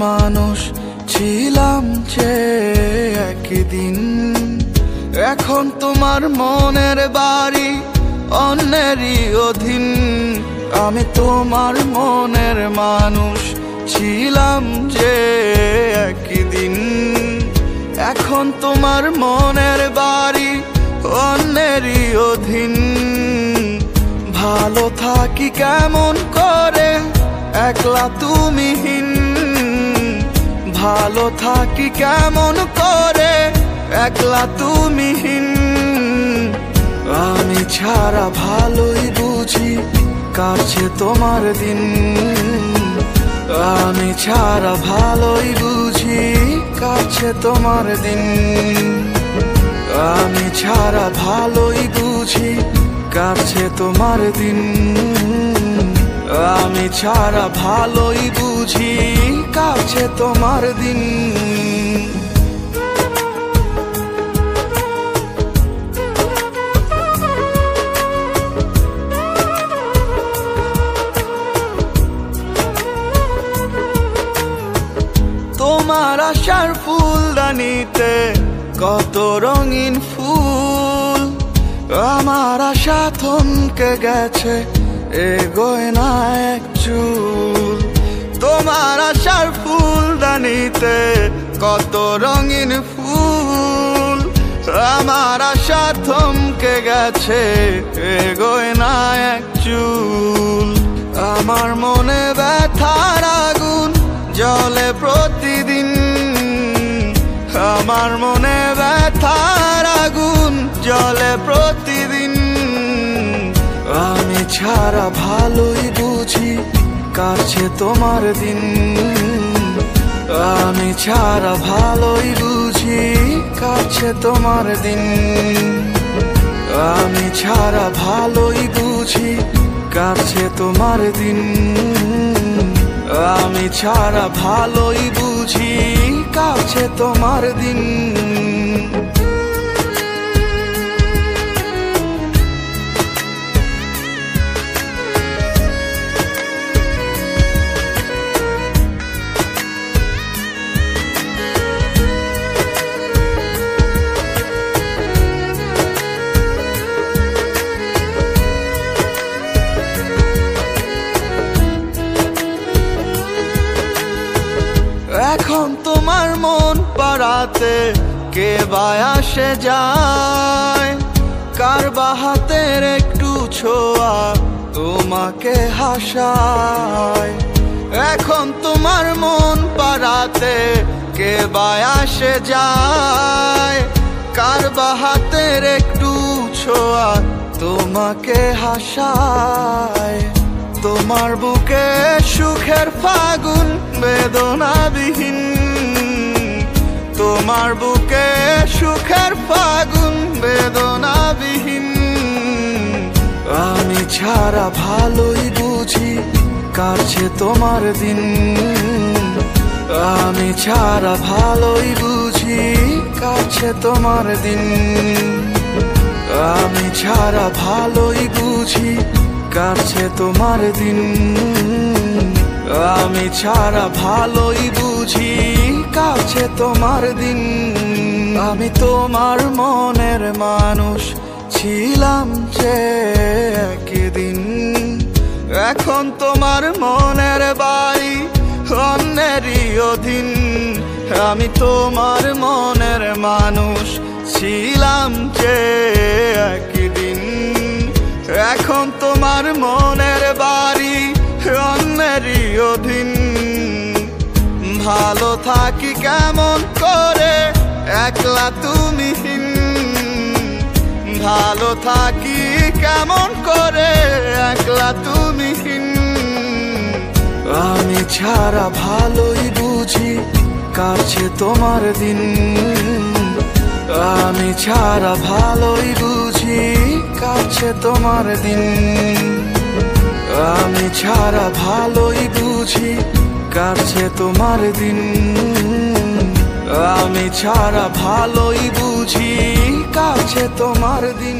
মানুষ ছিলাম যে একদিন, এখন তোমার মনের বাড়ি অন্যেরই অধীন। আমি তোমার মনের মানুষ ছিলাম যে একদিন, এখন তোমার মনের বাড়ি অন্যেরই অধীন। ভালো থাকি কেমন করে একলা তুমিহীন, ভালো থাকি কেমন করে একলা তুমিহীন। আমি ছাড়া ভালোই বুঝি কাটছে তোমার দিন, আমি ছাড়া ভালোই বুঝি কাটছে তোমার দিন। আমি ছাড়া ভালোই বুঝি কাটছে তোমার দিন, আমি ছাড়া ভালোই বুঝি কাটছে তোমার দিন। তোমার আশার ফুলদানিতে কত রঙিন ফুল, আমার আশা থমকে গেছে এগোয় না এক চুল। তোমার আশার ফুলদানিতে কত রঙিন ফুল, আমার আশা থমকে গেছে এগোয় না এক চুল। আমার মনে ব্যথার আগুন জ্বলে প্রতিদিন, আমার মনে ব্যথার আগুন জ্বলে প্রতিদিন। আমি ছাড়া ভালোই বুঝি কাটছে তোমার দিন, আমি ছাড়া ভালোই বুঝি কাটছে তোমার দিন। আমি ছাড়া ভালোই বুঝি কাটছে তোমার দিন, আমি ছাড়া ভালোই বুঝি কাটছে তোমার দিন। এখন তোমার মন পাড়াতে কে বা আসে যায়, কার বা হাতের একটু ছোঁয়া তোমাকে হাসায়। এখন তোমার মন পাড়াতে কে বা আসে যায়, কার বা হাতের একটু ছোঁয়া তোমাকে হাসায়। তোমার বুকে সুখের ফাগুন বেদনাবিহীন, তোমার বুকে সুখের ফাগুন বেদনাবিহীন। আমি ছাড়া ভালোই বুঝি কাটছে তোমার দিন, আমি ছাড়া ভালোই বুঝি কাটছে তোমার দিন। আমি ছাড়া ভালোই বুঝি কাটছে তোমার দিন, আমি ছাড়া ভালোই বুঝি কাটছে তোমার দিন। আমি তোমার মনের মানুষ ছিলাম যে একদিন, এখন তোমার মনের বাড়ি অন্যেরই অধীন। আমি তোমার মনের মানুষ ছিলাম যে একদিন, এখন তোমার মনের বাড়ি অন্যেরই অধীন। ভালো থাকি কেমন করে একলা তুমিহীন, ভালো থাকি কেমন করে একলা তুমিহীন। আমি ছাড়া ভালোই বুঝি কাটছে তোমার দিন, আমি ছাড়া ভালোই বুঝি কাটছে তোমার দিন। আমি ছাড়া ভালোই বুঝি কাটছে তোমার দিন, আমি ছাড়া ভালোই বুঝি কাটছে তোমার দিন।